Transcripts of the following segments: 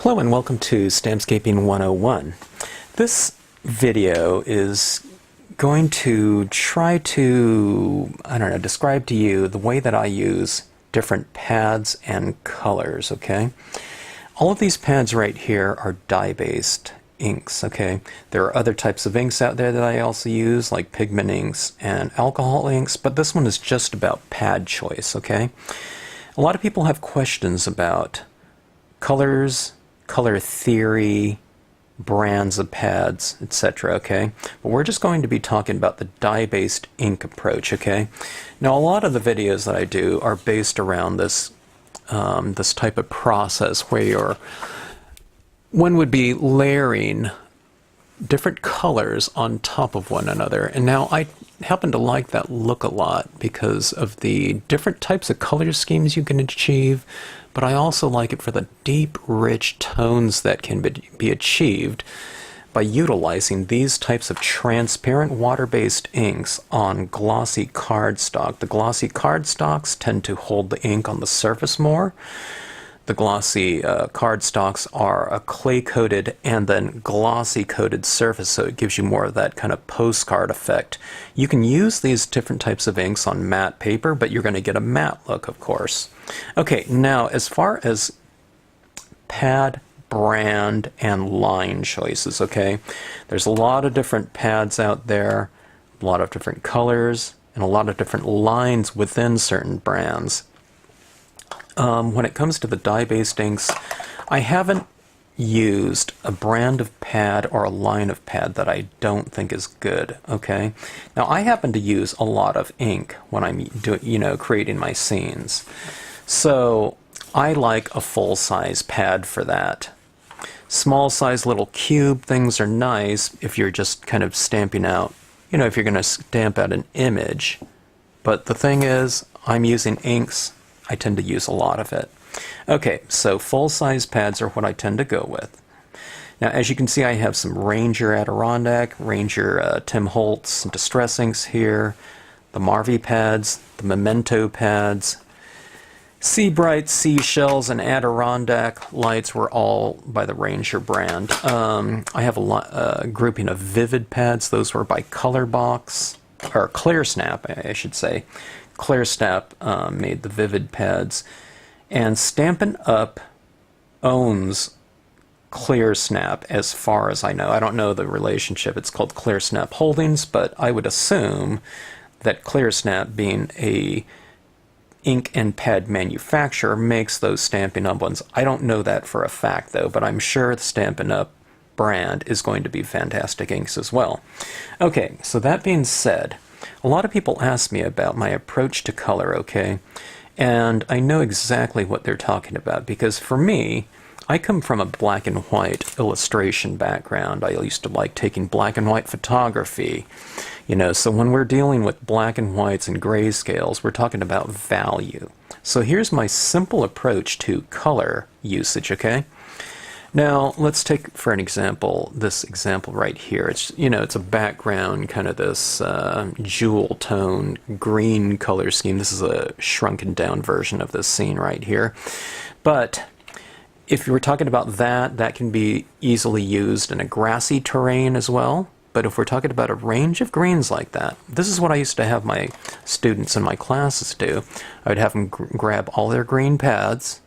Hello and welcome to Stampscaping 101. This video is going to try to, describe to you the way that I use different pads and colors, okay? All of these pads right here are dye-based inks, okay? There are other types of inks out there that I also use, like pigment inks and alcohol inks, but this one is just about pad choice, okay? A lot of people have questions about colors, color theory, brands of pads, etc., okay? But we're just going to be talking about the dye-based ink approach, okay? Now, a lot of the videos that I do are based around this this type of process where one would be layering different colors on top of one another. And now I happen to like that look a lot because of the different types of color schemes you can achieve, but I also like it for the deep, rich tones that can be achieved by utilizing these types of transparent water-based inks on glossy cardstock. The glossy cardstocks tend to hold the ink on the surface more. The glossy cardstocks are a clay-coated and then glossy-coated surface, so it gives you more of that kind of postcard effect. You can use these different types of inks on matte paper, but you're going to get a matte look, of course. Okay, now as far as pad, brand, and line choices, okay? There's a lot of different pads out there, a lot of different colors, and a lot of different lines within certain brands. When it comes to the dye-based inks, I haven't used a brand of pad or a line of pad that I don't think is good, okay? Now, I happen to use a lot of ink when I'm creating my scenes. So, I like a full-size pad for that. Small-size little cube things are nice if you're just kind of stamping out, if you're going to stamp out an image. But the thing is, I'm using inks. I tend to use a lot of it. Okay, so full-size pads are what I tend to go with. Now, as you can see, I have some Ranger Adirondack, Ranger Tim Holtz Distress Inks here, the Marvy pads, the Memento pads, Sea Bright, Seashells, and Adirondack lights were all by the Ranger brand. I have a grouping of Vivid pads. Those were by Colorbox, or Clear Snap, I should say. Clear Snap made the Vivid pads, and Stampin' Up! Owns Clear Snap as far as I know. I don't know the relationship. It's called Clear Snap Holdings, but I would assume that Clear Snap, being a ink and pad manufacturer, makes those Stampin' Up! Ones. I don't know that for a fact, though, but I'm sure the Stampin' Up! Brand is going to be fantastic inks as well. Okay, so that being said, a lot of people ask me about my approach to color, okay? And I know exactly what they're talking about, because for me, I come from a black and white illustration background. I used to like taking black and white photography, so when we're dealing with black and whites and grayscales, we're talking about value. So here's my simple approach to color usage, okay? Now, let's take, for an example, this example right here. It's, it's a background, kind of this jewel tone green color scheme. This is a shrunken down version of this scene right here. But if you were talking about that, that can be easily used in a grassy terrain as well. But if we're talking about a range of greens like that, this is what I used to have my students in my classes do. I would have them grab all their green pads,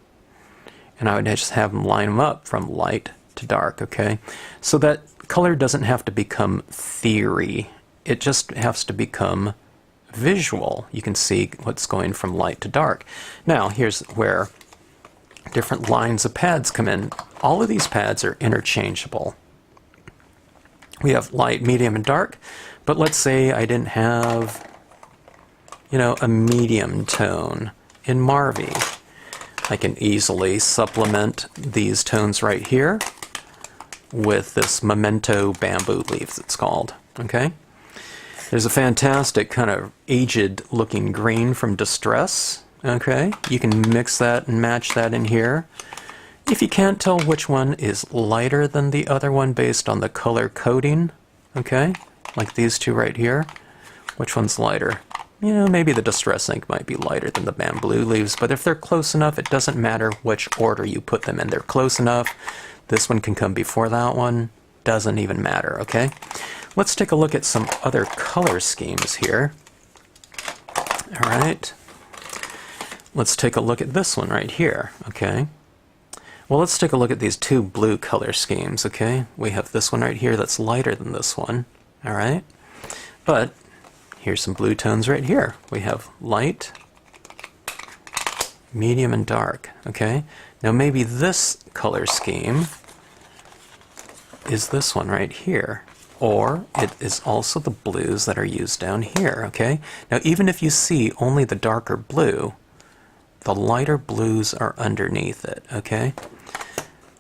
and I would just have them line them up from light to dark, okay? So that color doesn't have to become theory. It just has to become visual. You can see what's going from light to dark. Now, here's where different lines of pads come in. All of these pads are interchangeable. We have light, medium, and dark, but let's say I didn't have, a medium tone in Marvy. I can easily supplement these tones right here with this Memento bamboo leaf, it's called, okay? There's a fantastic kind of aged looking green from Distress, okay? You can mix that and match that in here. If you can't tell which one is lighter than the other one based on the color coding, okay, like these two right here, which one's lighter? You know, maybe the Distress ink might be lighter than the bamboo leaves, but if they're close enough, it doesn't matter which order you put them in. They're close enough. This one can come before that one. Doesn't even matter, okay? Let's take a look at some other color schemes here. All right. Let's take a look at this one right here, okay? Well, let's take a look at these two blue color schemes, okay? We have this one right here that's lighter than this one, all right? But here's some blue tones right here. We have light, medium, and dark, okay? Now maybe this color scheme is this one right here, or it is also the blues that are used down here, okay? Now even if you see only the darker blue, the lighter blues are underneath it, okay?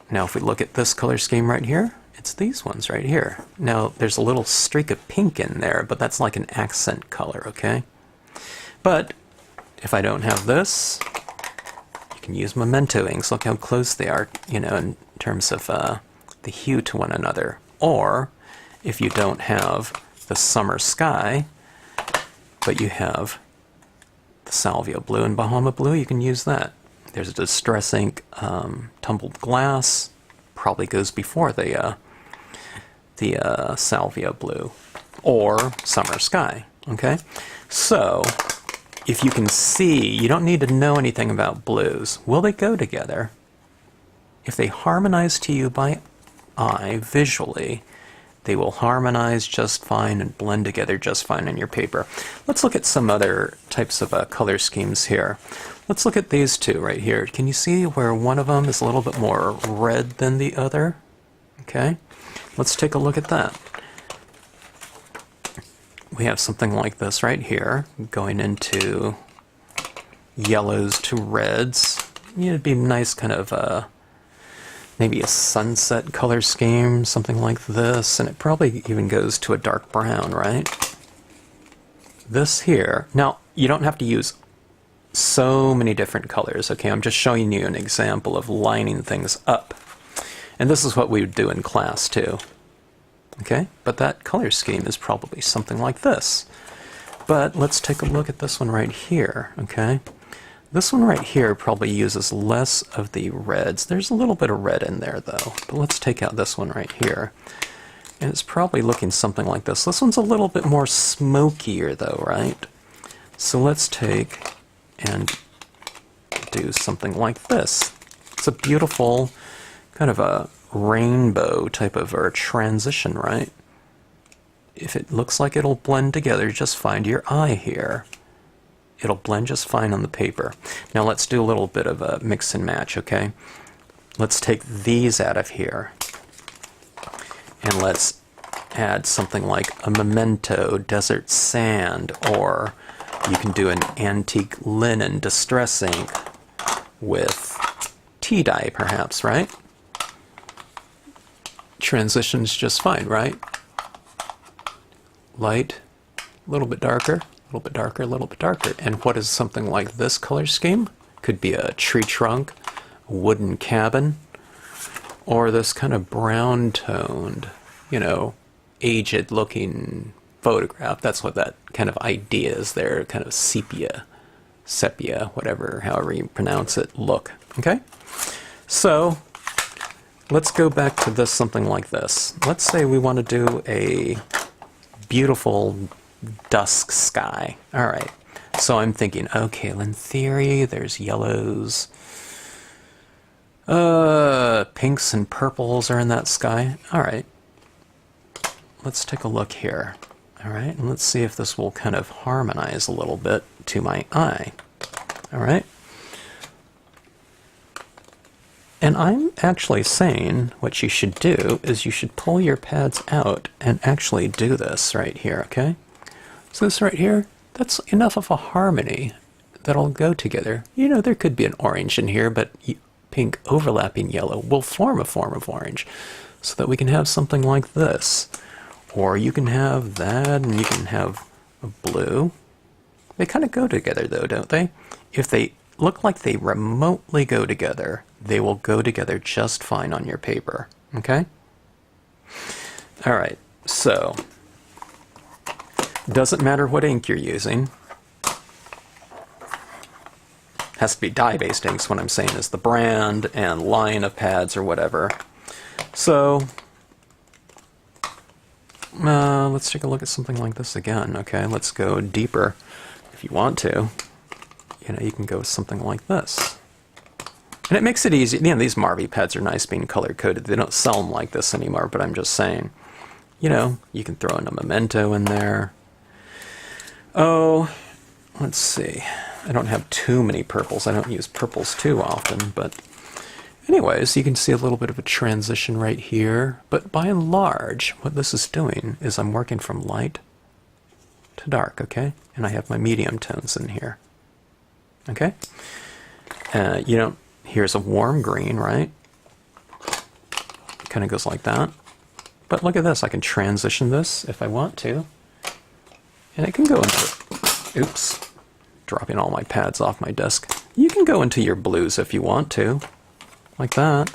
Now if we look at this color scheme right here, it's these ones right here. Now there's a little streak of pink in there, but that's like an accent color, okay? But if I don't have this, you can use memento inks. Look how close they are, you know, in terms of the hue to one another. Or if you don't have the summer sky, but you have the salvia blue and Bahama blue, you can use that. There's a Distress ink tumbled glass, probably goes before the salvia blue, or summer sky, okay? So if you can see, you don't need to know anything about blues. Will they go together? If they harmonize to you by eye, visually, they will harmonize just fine and blend together just fine on your paper. Let's look at some other types of color schemes here. Let's look at these two right here. Can you see where one of them is a little bit more red than the other? Okay, let's take a look at that. We have something like this right here, going into yellows to reds. You know, it'd be nice kind of maybe a sunset color scheme, something like this, and it probably even goes to a dark brown, right? This here, now you don't have to use so many different colors, okay? I'm just showing you an example of lining things up. And this is what we would do in class too, okay? But that color scheme is probably something like this. But let's take a look at this one right here, okay? This one right here probably uses less of the reds. There's a little bit of red in there though, but let's take out this one right here. And it's probably looking something like this. This one's a little bit more smokier though, right? So let's take and do something like this. It's a beautiful kind of a rainbow type of or transition, right? If it looks like it'll blend together, just find your eye here. It'll blend just fine on the paper. Now let's do a little bit of a mix and match, okay? Let's take these out of here. And let's add something like a memento, desert sand, or you can do an antique linen distress ink with tea dye perhaps, right? Transitions just fine, right? Light, a little bit darker, a little bit darker, a little bit darker. And what is something like this color scheme? Could be a tree trunk, a wooden cabin, or this kind of brown toned, you know, aged looking photograph. That's what that kind of idea is there, kind of sepia, whatever, however you pronounce it, look, okay? So let's go back to this, something like this. Let's say we want to do a beautiful dusk sky. All right, so I'm thinking, okay, Lin Theory, there's yellows, pinks and purples are in that sky. All right, let's take a look here. All right, and let's see if this will kind of harmonize a little bit to my eye. All right. And I'm actually saying what you should do is you should pull your pads out and actually do this right here, okay? So this right here, that's enough of a harmony that'll go together. You know, there could be an orange in here, but pink overlapping yellow will form a form of orange so that we can have something like this. Or you can have that, and you can have a blue. They kind of go together, though, don't they? If they look like they remotely go together, they will go together just fine on your paper, okay? All right, so doesn't matter what ink you're using. has to be dye-based inks. What I'm saying is the brand and line of pads or whatever. So let's take a look at something like this again. Okay, let's go deeper. If you want to, you can go with something like this. And it makes it easy. These Marvy pads are nice being color-coded. They don't sell them like this anymore, but I'm just saying, you can throw in a memento in there. Oh, let's see. I don't have too many purples. I don't use purples too often, but anyways, you can see a little bit of a transition right here. But by and large, what this is doing is I'm working from light to dark, okay? And I have my medium tones in here, okay? Here's a warm green, right? Kind of goes like that. But look at this. I can transition this if I want to. And it can go into, oops, dropping all my pads off my desk. You can go into your blues if you want to, like that.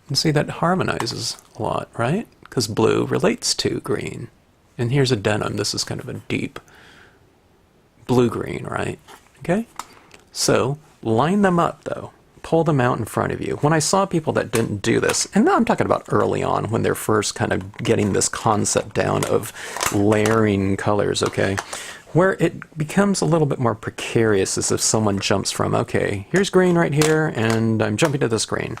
And see, that harmonizes a lot, right? Because blue relates to green. And here's a denim. This is kind of a deep blue-green, right? Okay? So, line them up, though. Pull them out in front of you. When I saw people that didn't do this, and I'm talking about early on, when they're first kind of getting this concept down of layering colors, okay, where it becomes a little bit more precarious, as if someone jumps from, okay, here's green right here, and I'm jumping to this green.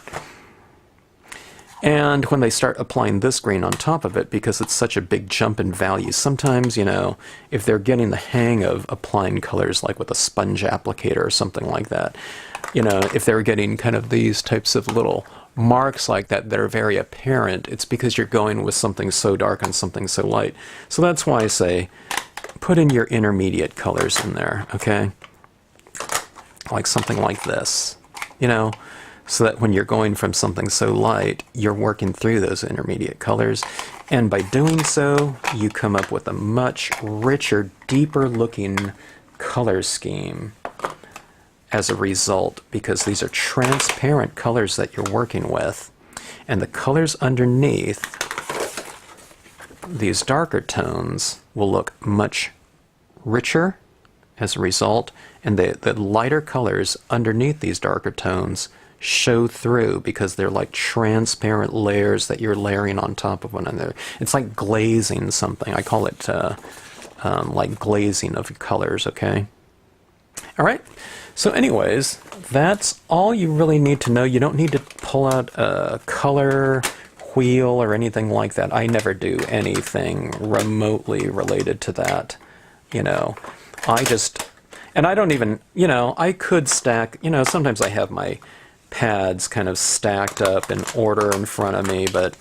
And when they start applying this green on top of it, because it's such a big jump in value, sometimes, if they're getting the hang of applying colors like with a sponge applicator or something like that, if they're getting kind of these types of little marks like that that are very apparent, it's because you're going with something so dark and something so light. So that's why I say put in your intermediate colors in there, okay? Like something like this, so that when you're going from something so light, you're working through those intermediate colors. And by doing so, you come up with a much richer, deeper looking color scheme as a result, because these are transparent colors that you're working with. And the colors underneath these darker tones will look much richer as a result. And the lighter colors underneath these darker tones show through because they're like transparent layers that you're layering on top of one another. It's like glazing something. I call it like glazing of colors, okay? All right. So anyways, that's all you really need to know. You don't need to pull out a color wheel or anything like that. I never do anything remotely related to that. And I don't even, I could stack, sometimes I have my pads kind of stacked up in order in front of me, but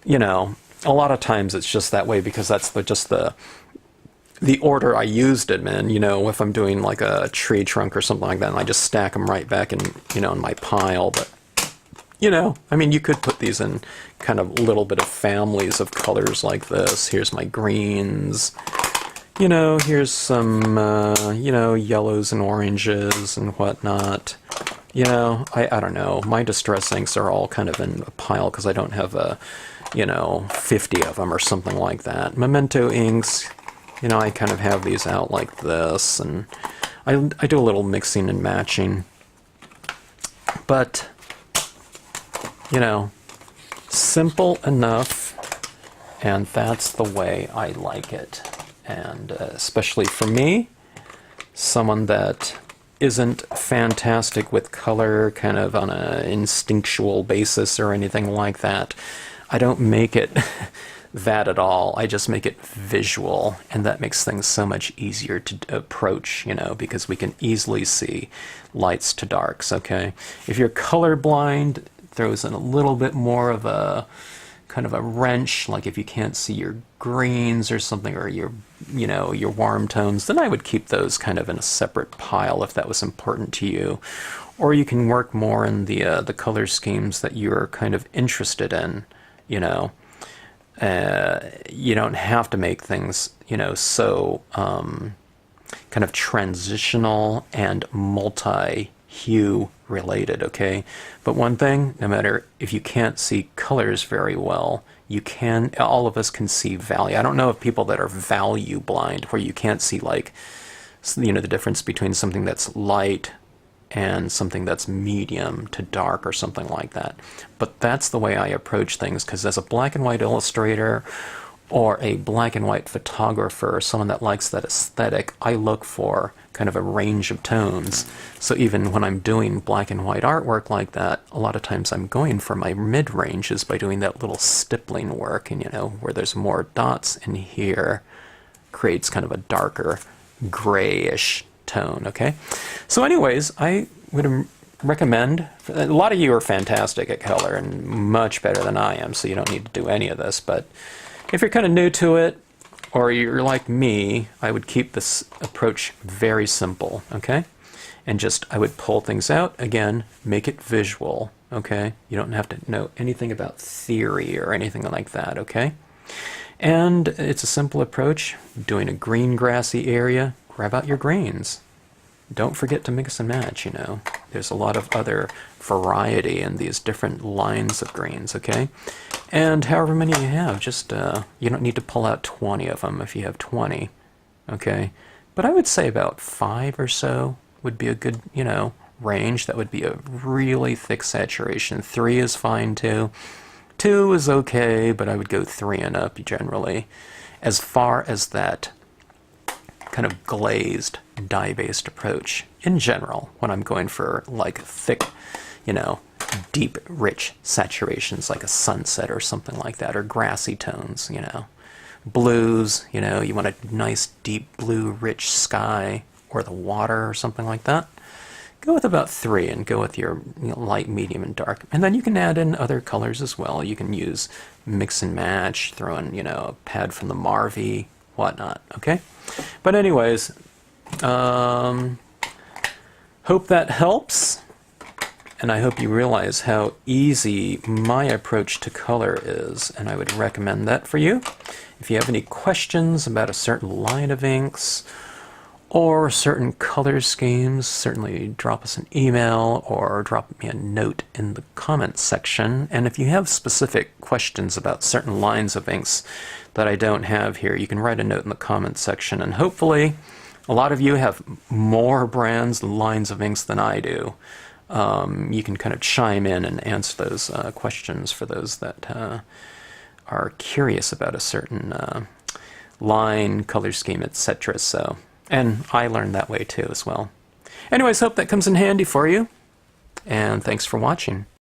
a lot of times it's just that way because that's just the order I used them in. If I'm doing like a tree trunk or something like that, and I just stack them right back in in my pile. But I mean, you could put these in kind of little bit of families of colors like this. Here's my greens. Here's some yellows and oranges and whatnot. I don't know. My distress inks are all kind of in a pile because I don't have 50 of them or something like that. Memento inks, I kind of have these out like this, and I do a little mixing and matching. But, simple enough, and that's the way I like it. And especially for me, someone that isn't fantastic with color kind of on an instinctual basis or anything like that. I don't make it that at all. I just make it visual, and that makes things so much easier to approach, because we can easily see lights to darks, okay? If you're colorblind, it throws in a little bit more of a kind of a wrench, like if you can't see your greens or something, or your warm tones, then I would keep those kind of in a separate pile if that was important to you. Or you can work more in the color schemes that you're kind of interested in. You don't have to make things so kind of transitional and multi-hue related, okay? But one thing, no matter if you can't see colors very well, all of us can see value. I don't know of people that are value blind, where you can't see, like, the difference between something that's light and something that's medium to dark or something like that. But that's the way I approach things, because as a black and white illustrator or a black and white photographer, someone that likes that aesthetic, I look for kind of a range of tones. So even when I'm doing black and white artwork like that, a lot of times I'm going for my mid-ranges by doing that little stippling work, and where there's more dots in here creates kind of a darker grayish tone, okay? So anyways, I would recommend, a lot of you are fantastic at color and much better than I am, so you don't need to do any of this, but if you're kind of new to it, or you're like me, I would keep this approach very simple, okay? And I would pull things out, again, make it visual, okay? You don't have to know anything about theory or anything like that, okay? And it's a simple approach. Doing a green grassy area, grab out your greens. Don't forget to mix and match, There's a lot of other variety in these different lines of greens, okay? And however many you have, you don't need to pull out 20 of them if you have 20, okay? But I would say about 5 or so would be a good, range. That would be a really thick saturation. 3 is fine too. 2 is okay, but I would go 3 and up generally. As far as that kind of glazed, dye-based approach in general, when I'm going for like thick, deep, rich saturations like a sunset or something like that, or grassy tones, blues, you want a nice deep blue rich sky or the water or something like that, go with about 3 and go with your light, medium, and dark. And then you can add in other colors as well. You can use mix and match, throw in, a pad from the Marvy, whatnot, okay? But anyways, hope that helps, and I hope you realize how easy my approach to color is, and I would recommend that for you. If you have any questions about a certain line of inks or certain color schemes, certainly drop us an email or drop me a note in the comments section. And if you have specific questions about certain lines of inks that I don't have here, you can write a note in the comments section, and hopefully a lot of you have more brands and lines of inks than I do. You can kind of chime in and answer those questions for those that are curious about a certain line, color scheme, etc. So, and I learned that way too as well. Anyways, hope that comes in handy for you, and thanks for watching.